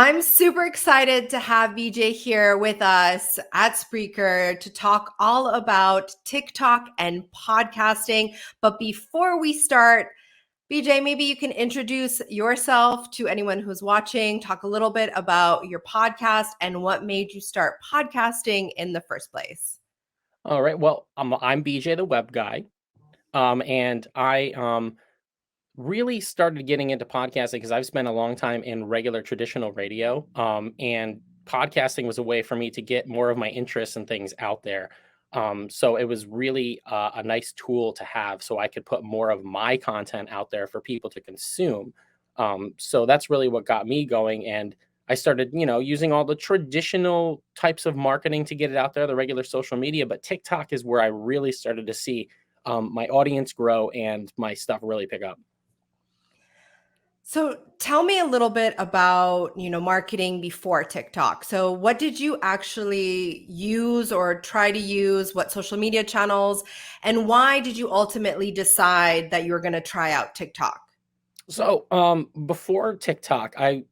I'm super excited to have BJ here with us at Spreaker to talk all about TikTok and podcasting. But before we start, BJ, maybe you can introduce yourself to anyone who's watching, talk a little bit about your podcast and what made you start podcasting in the first place. All right. Well, I'm BJ, the web guy, and I really started getting into podcasting because I've spent a long time in regular traditional radio, and podcasting was a way for me to get more of my interests and things out there. So it was really a nice tool to have, so I could put more of my content out there for people to consume. So that's really what got me going, and I started, using all the traditional types of marketing to get it out there, the regular social media. But TikTok is where I really started to see my audience grow and my stuff really pick up. So tell me a little bit about, marketing before TikTok. So what did you actually use or try to use? What social media channels? And why did you ultimately decide that you were going to try out TikTok? So, before TikTok, I,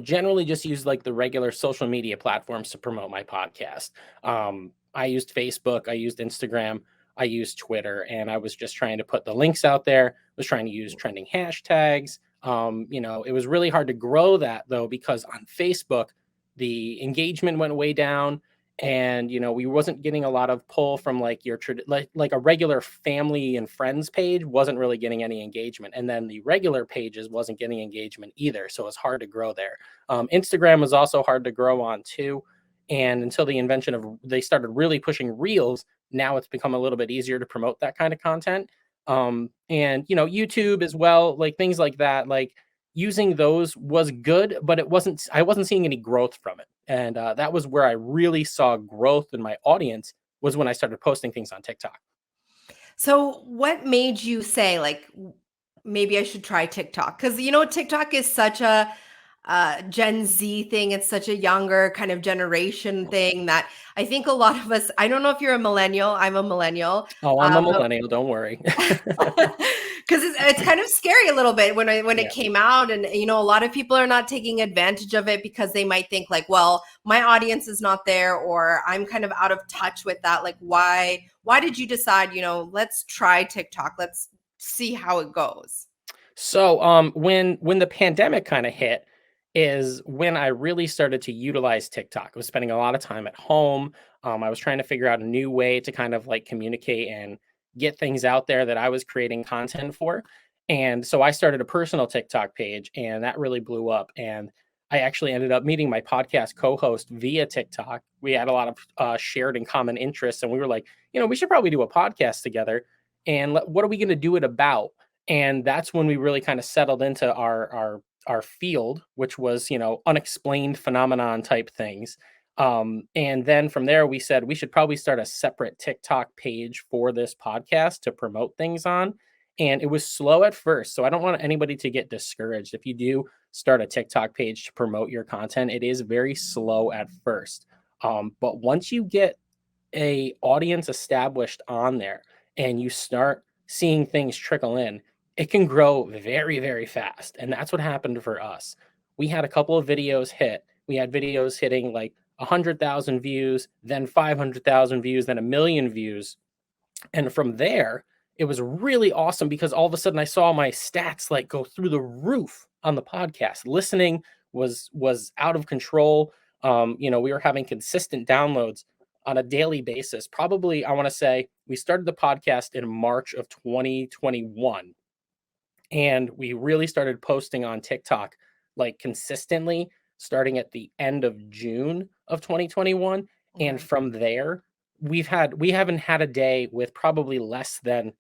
generally just used like the regular social media platforms to promote my podcast. I used Facebook, I used Instagram, I used Twitter, and I was just trying to put the links out there, was trying to use trending hashtags. It was really hard to grow that though, because on Facebook, the engagement went way down, and we wasn't getting a lot of pull from like your like a regular family and friends page wasn't really getting any engagement, and then the regular pages wasn't getting engagement either, so it's hard to grow there. Instagram was also hard to grow on too, and until the invention of they started really pushing reels, now it's become a little bit easier to promote that kind of content. And YouTube as well, like things like that, like using those was good, but I wasn't seeing any growth from it. And that was where I really saw growth in my audience, was when I started posting things on TikTok. So what made you say like maybe I should try TikTok? Because TikTok is such a Gen Z thing. It's such a younger kind of generation thing that I think a lot of us. I don't know if you're a millennial. I'm a millennial, Oh, I'm a but millennial, don't worry. because it's kind of scary a little bit when it Yeah. came out, and a lot of people are not taking advantage of it because they might think like, well, my audience is not there, or I'm kind of out of touch with that. Like, why did you decide, let's try TikTok, let's see how it goes? So, when the pandemic kind of hit, is when I really started to utilize TikTok. I was spending a lot of time at home. I was trying to figure out a new way to kind of like communicate and get things out there that I was creating content for. And so I started a personal TikTok page, and that really blew up. And I actually ended up meeting my podcast co-host via TikTok. We had a lot of shared and common interests, and we were like, we should probably do a podcast together. And what are we going to do it about? And that's when we really kind of settled into our field, which was unexplained phenomenon type things. And then from there we said we should probably start a separate TikTok page for this podcast to promote things on. And it was slow at first, so I don't want anybody to get discouraged. If you do start a TikTok page to promote your content, it is very slow at first. But once you get a audience established on there and you start seeing things trickle in, it can grow very, very fast. And that's what happened for us. We had a couple of videos hit. We had videos hitting like 100,000 views, then 500,000 views, then a million views. And from there, it was really awesome because all of a sudden I saw my stats like go through the roof on the podcast. Listening was out of control. We were having consistent downloads on a daily basis. Probably, I want to say we started the podcast in March of 2021, and we really started posting on TikTok like consistently starting at the end of June of 2021. And Mhm. from there, we haven't had a day with probably less than,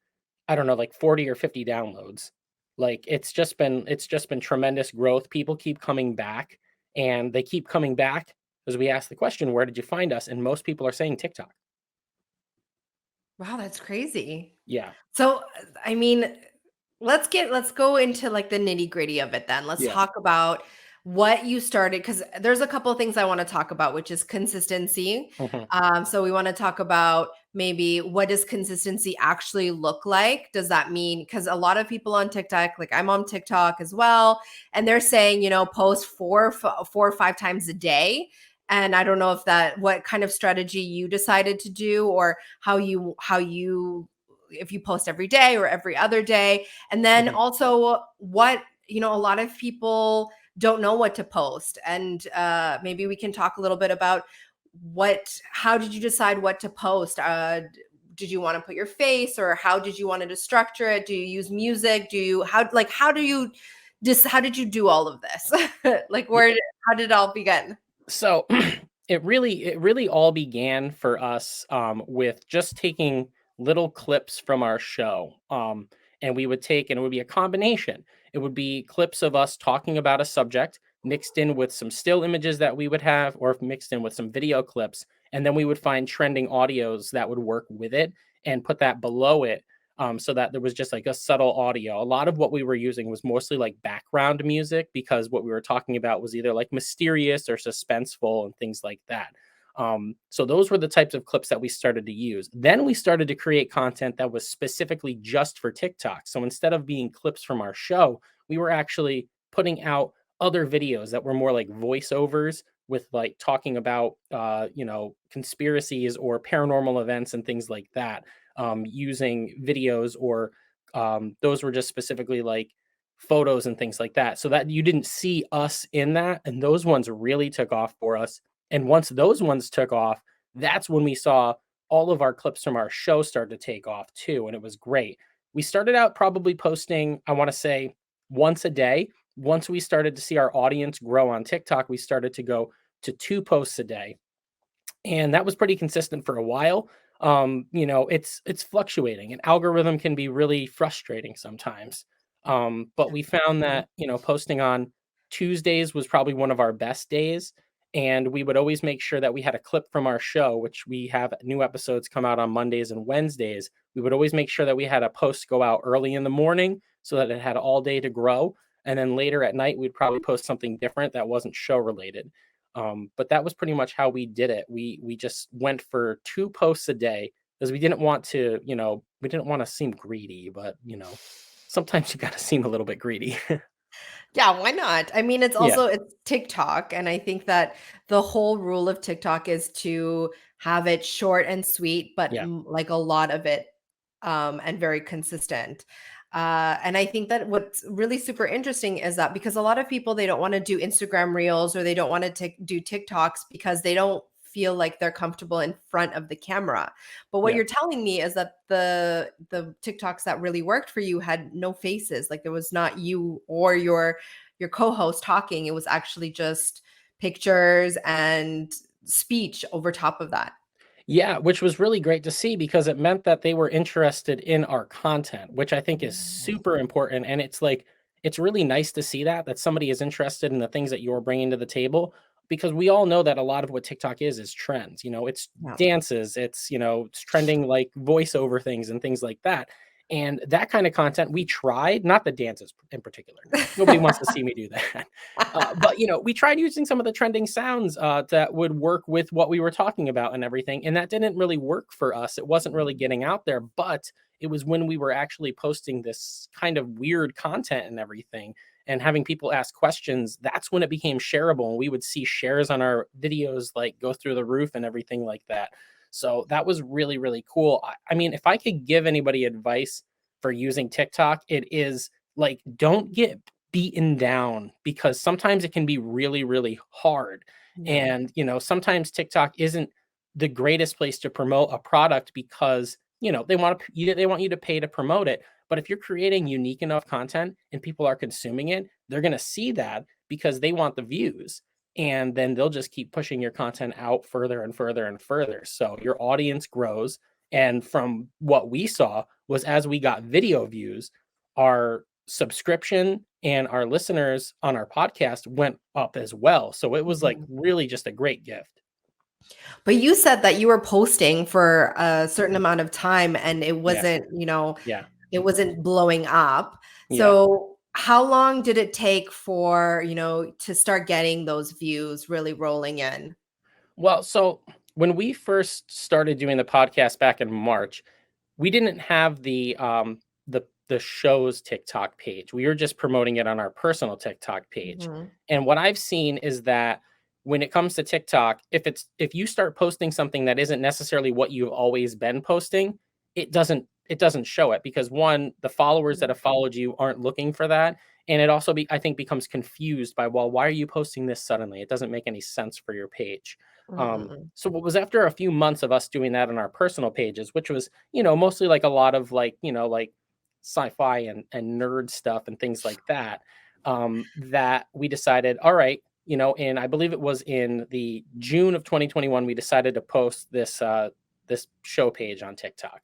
I don't know, like 40 or 50 downloads. Like it's just been tremendous growth. People keep coming back, and they keep coming back because we ask the question, where did you find us? And most people are saying TikTok. Wow, that's crazy. Yeah. So, I mean, let's go into like the nitty-gritty of it then. Let's Yeah. talk about what you started, because there's a couple of things I want to talk about, which is consistency. Mhm. So we want to talk about maybe what does consistency actually look like? Does that mean, because a lot of people on TikTok, like I'm on TikTok as well, and they're saying, post four or five times a day. And I don't know if what kind of strategy you decided to do, or how you if you post every day or every other day. And then Mhm. also a lot of people don't know what to post. And maybe we can talk a little bit about how did you decide what to post? Did you want to put your face, or how did you want to structure it? Do you use music? How did you do all of this? Like, how did it all begin? So it really all began for us with just taking little clips from our show. And we would take, and it would be a combination. It would be clips of us talking about a subject mixed in with some still images that we would have, or mixed in with some video clips. And then we would find trending audios that would work with it and put that below it, so that there was just like a subtle audio. A lot of what we were using was mostly like background music, because what we were talking about was either like mysterious or suspenseful and things like that. So those were the types of clips that we started to use. Then we started to create content that was specifically just for TikTok. So instead of being clips from our show, we were actually putting out other videos that were more like voiceovers, with like talking about conspiracies or paranormal events and things like that, using videos, or those were just specifically like photos and things like that, so that you didn't see us in that. And those ones really took off for us. And once those ones took off, that's when we saw all of our clips from our show start to take off too. And it was great. We started out probably posting, I want to say, once a day. Once we started to see our audience grow on TikTok, we started to go to 2 posts a day, and that was pretty consistent for a while. It's fluctuating. An algorithm can be really frustrating sometimes. But we found that, posting on Tuesdays was probably one of our best days, and we would always make sure that we had a clip from our show, which we have new episodes come out on Mondays and Wednesdays. We would always make sure that we had a post go out early in the morning so that it had all day to grow, and then later at night we'd probably post something different that wasn't show related. But that was pretty much how we did it. We just went for 2 posts a day, because we didn't want to seem greedy, but sometimes you got to seem a little bit greedy. Yeah, why not? I mean, Yeah, it's TikTok, and I think that the whole rule of TikTok is to have it short and sweet, but yeah, like a lot of it, and very consistent. And I think that what's really super interesting is that, because a lot of people, they don't want to do Instagram Reels, or they don't want to do TikToks, because they don't feel like they're comfortable in front of the camera. But what yeah. you're telling me is that the TikToks that really worked for you had no faces. Like, there was not you or your co-host talking. It was actually just pictures and speech over top of that. Yeah, which was really great to see, because it meant that they were interested in our content, which I think is Mm. super important. And it's like, it's really nice to see that somebody is interested in the things that you're bringing to the table, because we all know that a lot of what TikTok is trends. It's Yeah. dances, it's trending like voiceover things and things like that. And that kind of content we tried, not the dances in particular. Nobody wants to see me do that. But we tried using some of the trending sounds that would work with what we were talking about and everything, and that didn't really work for us. It wasn't really getting out there, but it was when we were actually posting this kind of weird content and everything, and having people ask questions. That's when it became shareable, and we would see shares on our videos like go through the roof and everything like that. So that was really, really cool. I mean, if I could give anybody advice for using TikTok, it is like, don't get beaten down, because sometimes it can be really, really hard. Yeah. And, sometimes TikTok isn't the greatest place to promote a product, because, they want you to pay to promote it. But if you're creating unique enough content and people are consuming it, they're going to see that, because they want the views. And then they'll just keep pushing your content out further and further and further. So your audience grows. And from what we saw was, as we got video views, our subscription and our listeners on our podcast went up as well. So it was like Mhm. really just a great gift. But you said that you were posting for a certain amount of time, and it Yeah. wasn't, Yeah. it wasn't blowing up. Yeah. So how long did it take for, to start getting those views really rolling in? Well, so when we first started doing the podcast back in March, we didn't have the show's TikTok page. We were just promoting it on our personal TikTok page. Mhm. And what I've seen is that when it comes to TikTok, if you start posting something that isn't necessarily what you've always been posting, it doesn't show it because one, the followers that have followed you aren't looking for that. And it also I think becomes confused by, well, why are you posting this suddenly? It doesn't make any sense for your page. Mm-mm-mm. So what was after a few months of us doing that on our personal pages, which was, mostly like a lot of like, like sci-fi and nerd stuff and things like that, that we decided, all right, and I believe it was in the June of 2021, we decided to post this show page on TikTok.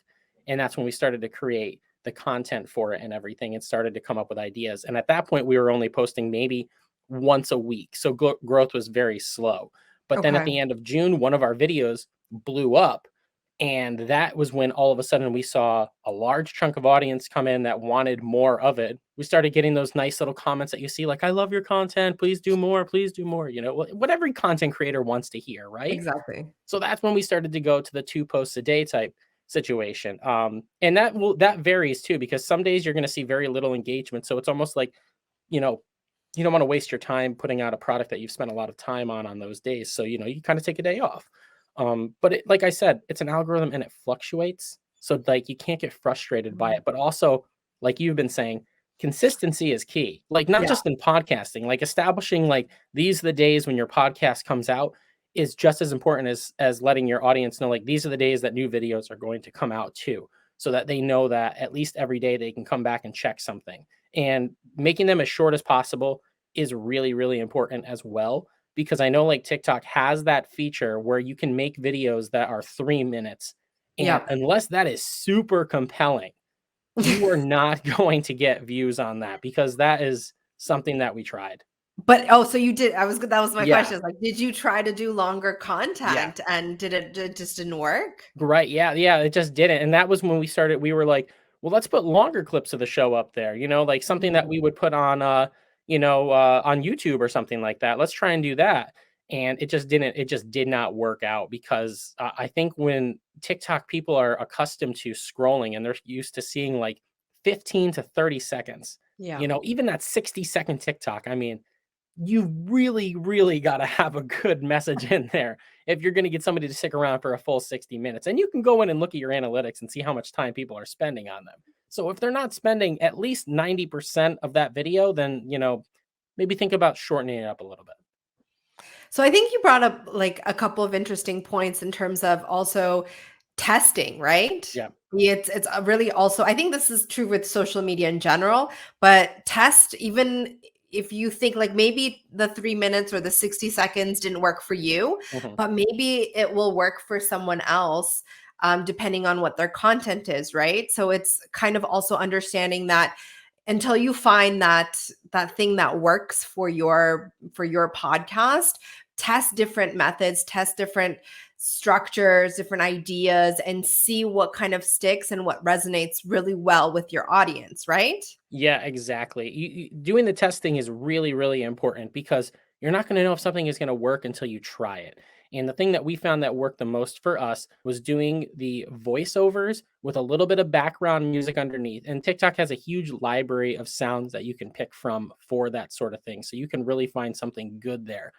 And that's when we started to create the content for it and everything and started to come up with ideas. And at that point, we were only posting maybe once a week. So growth was very slow. But then at Okay. the end of June, one of our videos blew up. And that was when all of a sudden we saw a large chunk of audience come in that wanted more of it. We started getting those nice little comments that you see, like, I love your content. Please do more. Please do more. What every content creator wants to hear, right? Exactly. So that's when we started to go to the 2 posts a day type situation. And that varies too, because some days you're going to see very little engagement. So it's almost like, you know, you don't want to waste your time putting out a product that you've spent a lot of time on those days. So, you kind of take a day off. But like I said, it's an algorithm and it fluctuates. So like you can't get frustrated by Mhm. it. But also, like you've been saying, consistency is key. Like not Yeah. just in podcasting, like establishing like these are the days when your podcast comes out is just as important as letting your audience know like these are the days that new videos are going to come out too, so that they know that at least every day they can come back and check something. And making them as short as possible is really, really important as well, because I know like TikTok has that feature where you can make videos that are 3 minutes. And Yeah. unless that is super compelling, you are not going to get views on that because that is something that we tried. But oh, so you did. That was my Yeah. question. Like, did you try to do longer Yeah. content and it just didn't work? Right, yeah, yeah, it just didn't, and that was when we were like, "Well, let's put longer clips of the show up there," like something that Mhm. we would put on YouTube or something like that. Let's try and do that, and it just did not work out because, I think when TikTok people are accustomed to scrolling and they're used to seeing, like, 15 to 30 seconds, Yeah. even that 60-second TikTok, I mean, you really, really gotta have a good message in there if you're gonna get somebody to stick around for a full 60 minutes. And you can go in and look at your analytics and see how much time people are spending on them. So if they're not spending at least 90% of that video, then, maybe think about shortening it up a little bit. So I think you brought up like a couple of interesting points in terms of also testing, right? Yeah. It's a really also I think this is true with social media in general, but test even if you think like maybe the 3 minutes or the 60 seconds didn't work for you, Mhm. but maybe it will work for someone else depending on what their content is, right? So it's kind of also understanding that until you find that thing that works for your podcast, test different methods, test different structures, different ideas, and see what kind of sticks and what resonates really well with your audience, right? Yeah, exactly. Doing the testing is really, really important because you're not going to know if something is going to work until you try it. And the thing that we found that worked the most for us was doing the voiceovers with a little bit of background music underneath. And TikTok has a huge library of sounds that you can pick from for that sort of thing. So you can really find something good there.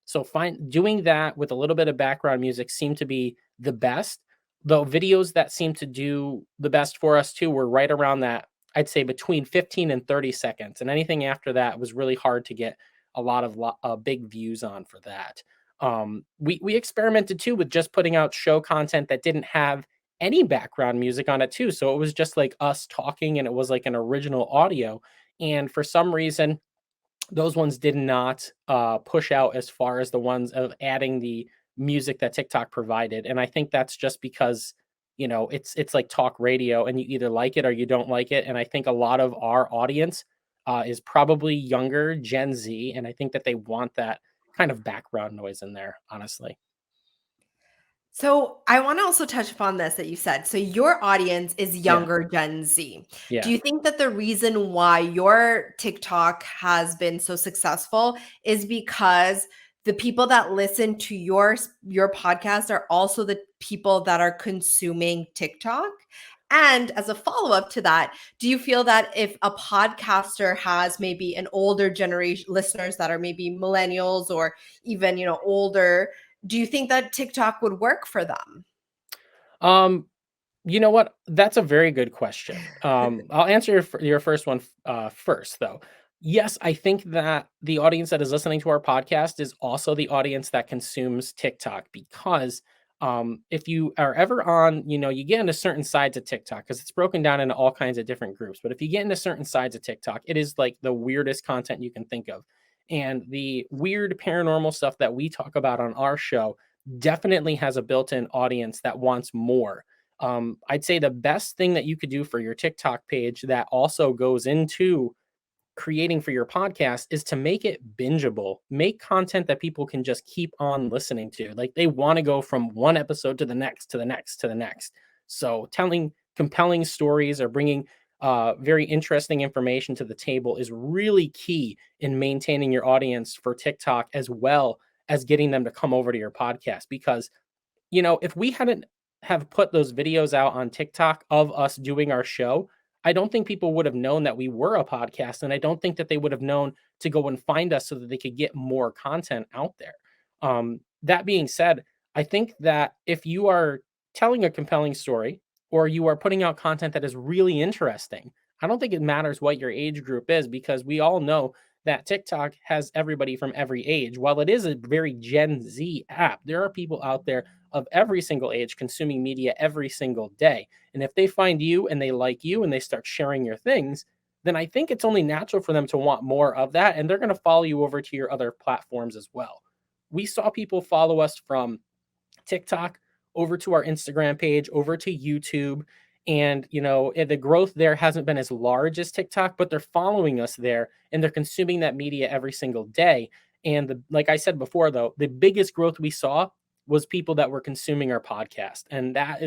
So find doing that with a little bit of background music seemed to be the best. Though videos that seemed to do the best for us too were right around that, I'd say between 15 and 30 seconds, and anything after that was really hard to get a lot of big views on for that. We experimented too with just putting out show content that didn't have any background music on it too, so it was just like us talking, and it was like an original audio. And for some reason, those ones did not push out as far as the ones of adding the music that TikTok provided. And I think that's just because, it's like talk radio and you either like it or you don't like it. And I think a lot of our audience is probably younger Gen Z. And I think that they want that kind of background noise in there, honestly. So I want to also touch upon this that you said. So your audience is Yeah. younger Gen Z. Do Yeah. you think that the reason why your TikTok has been so successful is because the people that listen to your podcast are also the people that are consuming TikTok? And as a follow-up to that, do you feel that if a podcaster has maybe an older generation listeners that are maybe millennials or even, older, do you think that TikTok would work for them? Um, You know what? That's a very good question. I'll answer your first one first, though. Yes, I think that the audience that is listening to our podcast is also the audience that consumes TikTok because if you are ever on, you get into certain sides of TikTok because it's broken down into all kinds of different groups. But if you get into certain sides of TikTok, it is like the weirdest content you can think of. And the weird paranormal stuff that we talk about on our show definitely has a built in audience that wants more. I'd say the best thing that you could do for your TikTok page that also goes into creating for your podcast is to make it bingeable. Make content that people can just keep on listening to. Like they want to go from one episode to the next, to the next, to the next. So telling compelling stories or bringing very interesting information to the table is really key in maintaining your audience for TikTok as well as getting them to come over to your podcast because if we hadn't have put those videos out on TikTok of us doing our show, I don't think people would have known that we were a podcast, and I don't think that they would have known to go and find us so that they could get more content out there. That being said, I think that if you are telling a compelling story or you are putting out content that is really interesting, I don't think it matters what your age group is because we all know that TikTok has everybody from every age. While it is a very Gen Z app, there are people out there of every single age consuming media every single day. And if they find you and they like you and they start sharing your things, then I think it's only natural for them to want more of that. And they're going to follow you over to your other platforms as well. We saw people follow us from TikTok over to our Instagram page, over to YouTube. And, the growth there hasn't been as large as TikTok, but they're following us there and they're consuming that media every single day. And like I said before, though, the biggest growth we saw was people that were consuming our podcast. And that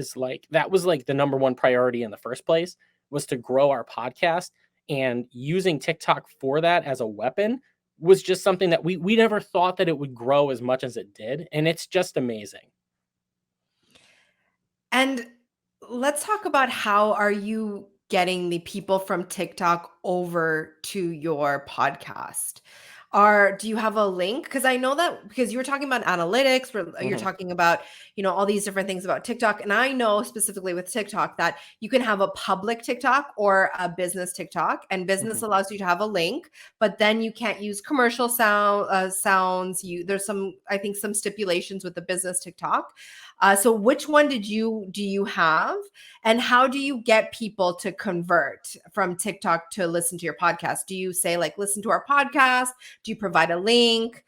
was like the number one priority in the first place was to grow our podcast, and using TikTok for that as a weapon was just something that we never thought that it would grow as much as it did. And it's just amazing. And let's talk about how are you getting the people from TikTok over to your podcast? Do you have a link? Because I know that because you were talking about analytics, you're Mhm. talking about, all these different things about TikTok. And I know specifically with TikTok that you can have a public TikTok or a business TikTok, and business Mhm. allows you to have a link, but then you can't use commercial sounds. There's I think some stipulations with the business TikTok. So which one do you have, and how do you get people to convert from TikTok to listen to your podcast? Do you say like, listen to our podcast? Do you provide a link?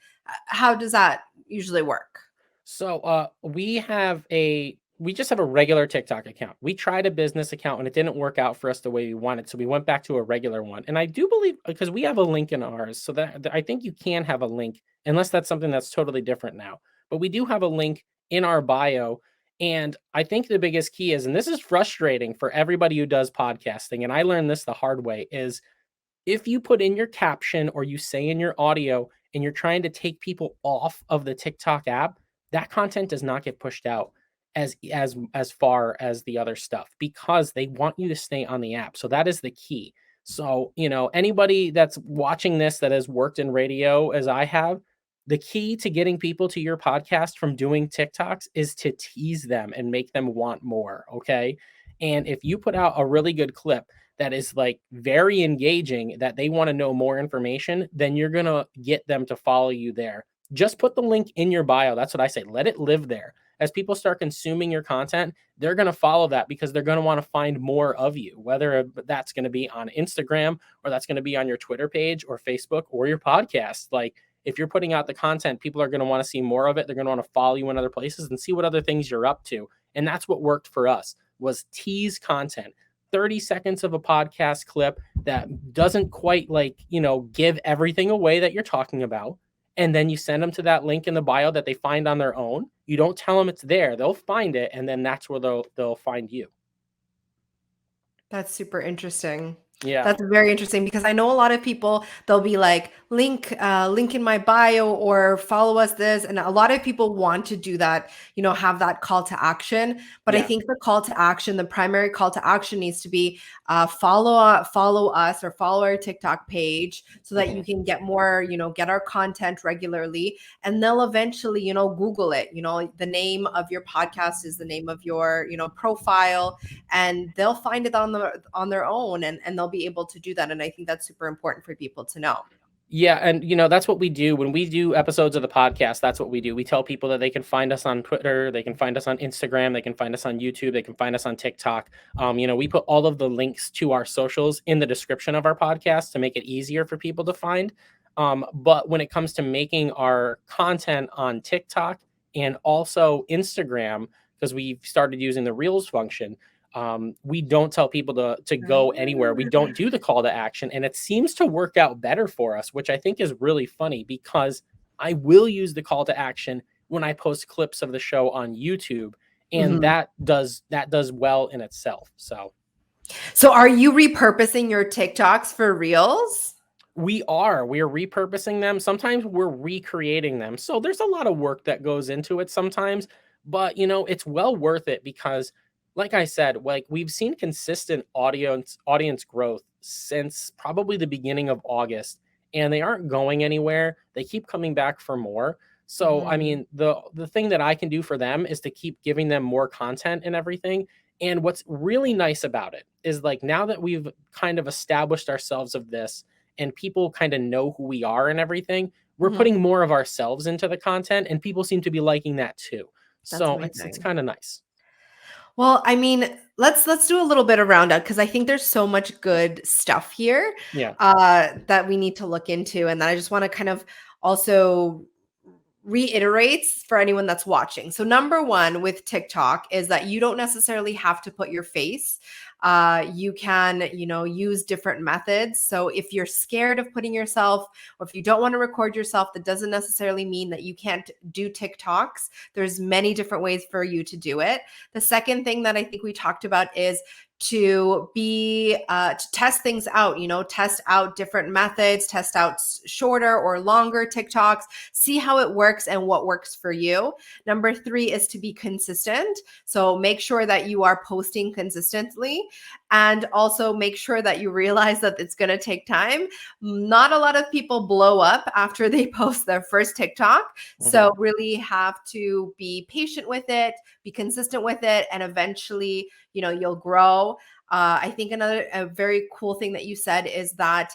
How does that usually work? So we just have a regular TikTok account. We tried a business account and it didn't work out for us the way we wanted. So we went back to a regular one. And I do believe because we have a link in ours, so that I think you can have a link unless that's something that's totally different now. But we do have a link in our bio. And I think the biggest key is, and this is frustrating for everybody who does podcasting, and I learned this the hard way, is if you put in your caption or you say in your audio and you're trying to take people off of the TikTok app, that content does not get pushed out as far as the other stuff because they want you to stay on the app. So that is the key. So, anybody that's watching this that has worked in radio as I have, the key to getting people to your podcast from doing TikToks is to tease them and make them want more, okay? And if you put out a really good clip that is like very engaging, that they want to know more information, then you're going to get them to follow you there. Just put the link in your bio. That's what I say. Let it live there. As people start consuming your content, they're going to follow that because they're going to want to find more of you, whether that's going to be on Instagram or that's going to be on your Twitter page or Facebook or your podcast. Like if you're putting out the content, people are going to want to see more of it. They're going to want to follow you in other places and see what other things you're up to. And that's what worked for us was tease content. 30 seconds of a podcast clip that doesn't quite give everything away that you're talking about. And then you send them to that link in the bio that they find on their own. You don't tell them it's there. They'll find it. And then that's where they'll find you. That's super interesting. Yeah. That's very interesting because I know a lot of people, they'll be like, link in my bio or follow us this. And a lot of people want to do that, have that call to action. But I Yeah. think the call to action, the primary call to action needs to be follow us or follow our TikTok page so that Hmm. you can get more, get our content regularly. And they'll eventually, Google it. The name of your podcast is the name of your, profile, and they'll find it on their own, and they'll be able to do that. And I think that's super important for people to know. Yeah, and that's what we do when we do episodes of the podcast. That's what we do. We tell people that they can find us on Twitter, they can find us on Instagram, they can find us on YouTube, they can find us on TikTok. We put all of the links to our socials in the description of our podcast to make it easier for people to find. But when it comes to making our content on TikTok and also Instagram, because we've started using the Reels function, we don't tell people to go anywhere. We don't do the call to action, and it seems to work out better for us, which I think is really funny because I will use the call to action when I post clips of the show on YouTube, and Mhm. that does well in itself. So are you repurposing your TikToks for Reels? We're repurposing them. Sometimes we're recreating them. So there's a lot of work that goes into it sometimes, but it's well worth it because like I said, like we've seen consistent audience growth since probably the beginning of August, and they aren't going anywhere. They keep coming back for more. So I Mhm. mean, the thing that I can do for them is to keep giving them more content and everything. And what's really nice about it is like now that we've kind of established ourselves of this and people kind of know who we are and everything, we're Mhm. putting more of ourselves into the content and people seem to be liking that too. That's So it's amazing. kind of nice. Well, I mean, let's do a little bit of roundup because I think there's so much good stuff here Yeah. that we need to look into, and that I just want to kind of also reiterates for anyone that's watching. So number one with TikTok is that you don't necessarily have to put your face. You can, use different methods. So if you're scared of putting yourself, or if you don't want to record yourself, that doesn't necessarily mean that you can't do TikToks. There's many different ways for you to do it. The second thing that I think we talked about is to test things out, test out different methods, test out shorter or longer TikToks, see how it works and what works for you. Number three is to be consistent. So make sure that you are posting consistently, and also make sure that you realize that it's going to take time. Not a lot of people blow up after they post their first TikTok. Hmm. So really have to be patient with it, be consistent with it, and eventually, you'll grow. I think a very cool thing that you said is that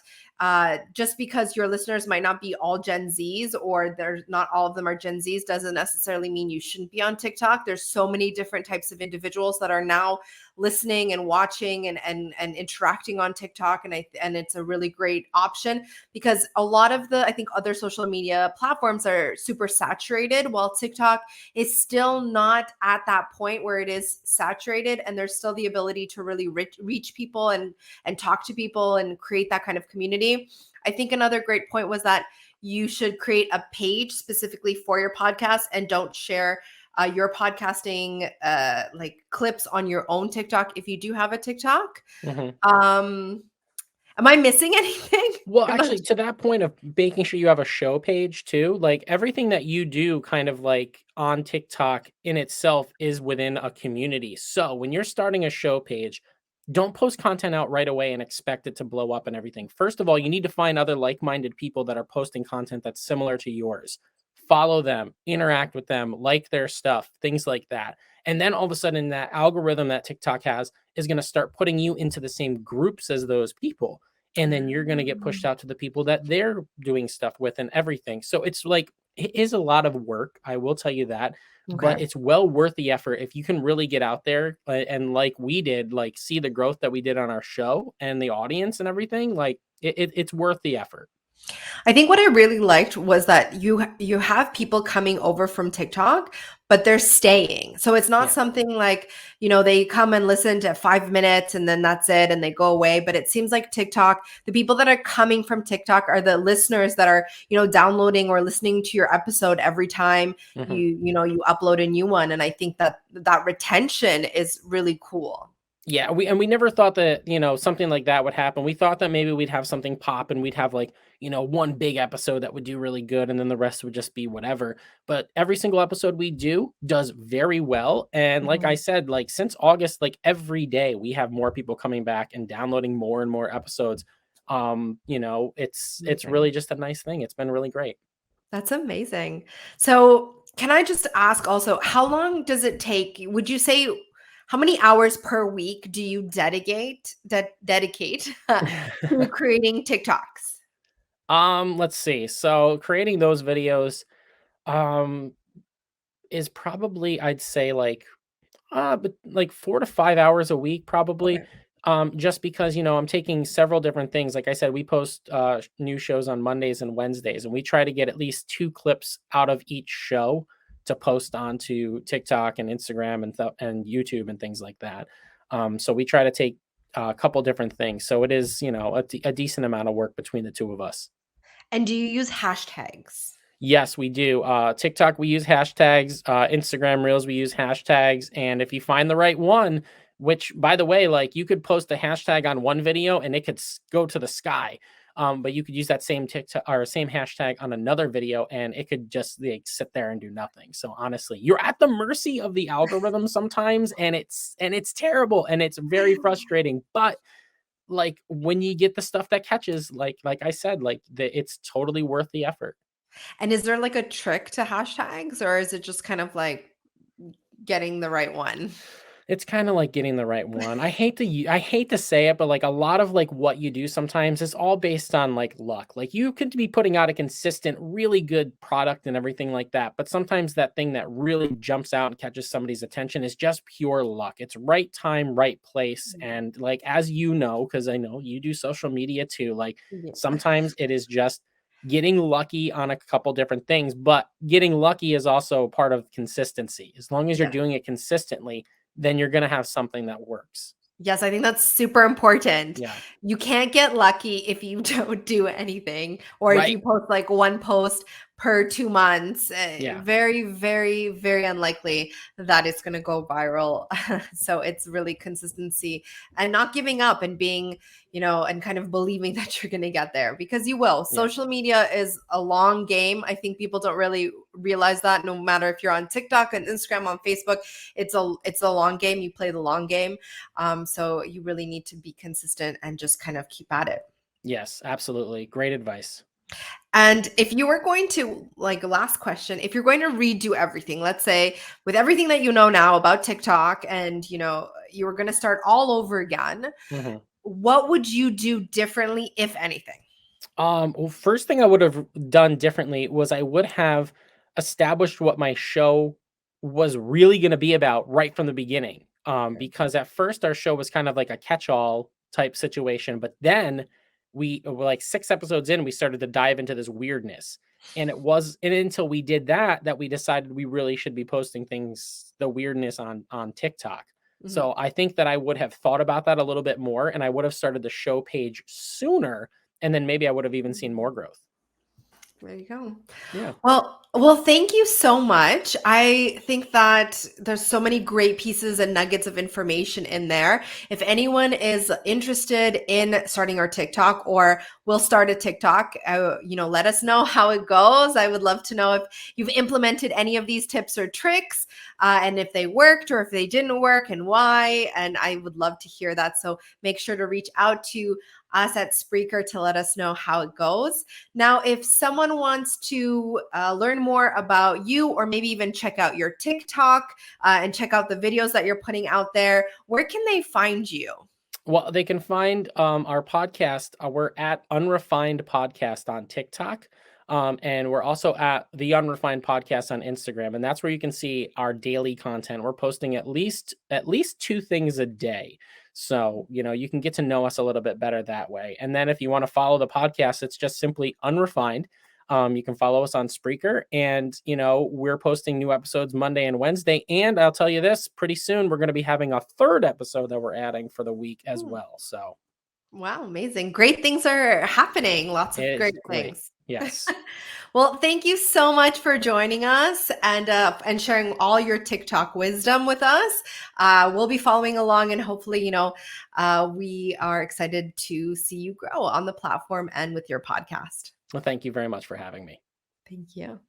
just because your listeners might not be all Gen Zs, or there's not all of them are Gen Zs, doesn't necessarily mean you shouldn't be on TikTok. There's so many different types of individuals that are now listening and watching and interacting on TikTok, and it's a really great option because a lot of the, I think, other social media platforms are super saturated, while TikTok is still not at that point where it is saturated, and there's still the ability to really reach people and talk to people and create that kind of community. I think another great point was that you should create a page specifically for your podcast and don't share your podcasting like clips on your own TikTok if you do have a TikTok. Hmm. Um, am I missing anything? Well, actually, to that point of making sure you have a show page too, like everything that you do kind of like on TikTok in itself is within a community. So when you're starting a show page, don't post content out right away and expect it to blow up and everything. First of all, you need to find other like minded people that are posting content that's similar to yours. Follow them, interact with them, like their stuff, things like that. And then all of a sudden, that algorithm that TikTok has is going to start putting you into the same groups as those people, and then you're going to get pushed out to the people that they're doing stuff with and everything. So it's like it is a lot of work, I will tell you that, Okay. but it's well worth the effort if you can really get out there and like we did, like see the growth that we did on our show and the audience and everything. Like it's worth the effort. I think what I really liked was that you have people coming over from TikTok, but they're staying. So it's not Yeah. something like, they come and listen to 5 minutes and then that's it and they go away. But it seems like TikTok, the people that are coming from TikTok are the listeners that are, downloading or listening to your episode every time Hmm. you upload a new one. And I think that that retention is really cool. Yeah, we never thought that, something like that would happen. We thought that maybe we'd have something pop and we'd have like, one big episode that would do really good and then the rest would just be whatever. But every single episode we do does very well. And like I Mhm. said, like since August, like every day we have more people coming back and downloading more and more episodes. It's Amazing. really just a nice thing. It's been really great. That's amazing. So, can I just ask also, how long does it take? Would you say how many hours per week do you dedicate to creating TikToks? Let's see. So creating those videos um is probably, I'd say, but like 4 to 5 hours a week Okay. probably, just because, I'm taking several different things. Like I said, we post, new shows on Mondays and Wednesdays, and we try to get at least 2 clips out of each show to post onto TikTok and Instagram and YouTube and things like that. So we try to take a couple different things. So it is, a decent amount of work between the 2 of us. And do you use hashtags? Yes, we do. TikTok, we use hashtags. Instagram Reels, we use hashtags. And if you find the right one, which, by the way, like you could post a hashtag on one video and it could go to the sky. But you could use that same TikTok or same hashtag on another video and it could just like sit there and do nothing. So honestly, you're at the mercy of the algorithm sometimes, and it's terrible and it's very frustrating. But like when you get the stuff that catches, like I said, it's totally worth the effort. And is there like a trick to hashtags, or is it just kind of like getting the right one? It's kinda like getting the right one. I hate to say it, but, like, a lot of, like, what you do sometimes is all based on, like, luck. Like, you could be putting out a consistent, really good product and everything like that, but sometimes that thing that really jumps out and catches somebody's attention is just pure luck. It's right time, right place, Yeah. and, like, as you know, because I know you do social media too, like, Yeah. sometimes it is just getting lucky on a couple different things, but getting lucky is also part of consistency. As long as you're Yeah. doing it consistently, then you're gonna have something that works. Yes, I think that's super important. Yeah. You can't get lucky if you don't do anything, or if Right. you post like one post per 2 months. Yeah. Very, very, very unlikely that it's going to go viral. So it's really consistency and not giving up and being, and kind of believing that you're going to get there, because you will. Yeah. Social media is a long game. I think people don't really realize that, no matter if you're on TikTok and Instagram, on Facebook, it's a long game. You play the long game. So you really need to be consistent and just kind of keep at it. Yes, absolutely. Great advice. And if you were going to, like, last question, if you're going to redo everything, let's say with everything that you know now about TikTok, and you were going to start all over again, Mhm. what would you do differently, if anything? Well, first thing I would have done differently was I would have established what my show was really going to be about right from the beginning. Okay. Because at first our show was kind of like a catch-all type situation, but then we were like 6 episodes in, we started to dive into this weirdness, and and until we did that we decided we really should be posting things, the weirdness on TikTok. Mhm. So I think that I would have thought about that a little bit more, and I would have started the show page sooner, and then maybe I would have even seen more growth. There you go. Yeah. Well, thank you so much. I think that there's so many great pieces and nuggets of information in there. If anyone is interested in starting our TikTok, or will start a TikTok, let us know how it goes. I would love to know if you've implemented any of these tips or tricks, and if they worked or if they didn't work, and why. And I would love to hear that. So make sure to reach out to us at Spreaker to let us know how it goes. Now, if someone wants to learn more about you, or maybe even check out your TikTok, and check out the videos that you're putting out there, where can they find you? Well, they can find our podcast. We're at Unrefined Podcast on TikTok. And we're also at the Unrefined Podcast on Instagram. And that's where you can see our daily content. We're posting at least 2 things a day. So, you can get to know us a little bit better that way. And then if you want to follow the podcast, it's just simply Unrefined. You can follow us on Spreaker, and we're posting new episodes Monday and Wednesday. And I'll tell you this: pretty soon we're going to be having a third episode that we're adding for the week as Hmm. well. So Wow, amazing. Great things are happening. Lots of it's great great. things. Yes. Well, thank you so much for joining us and sharing all your TikTok wisdom with us. We'll be following along, and hopefully, we are excited to see you grow on the platform and with your podcast. Well, thank you very much for having me. Thank you.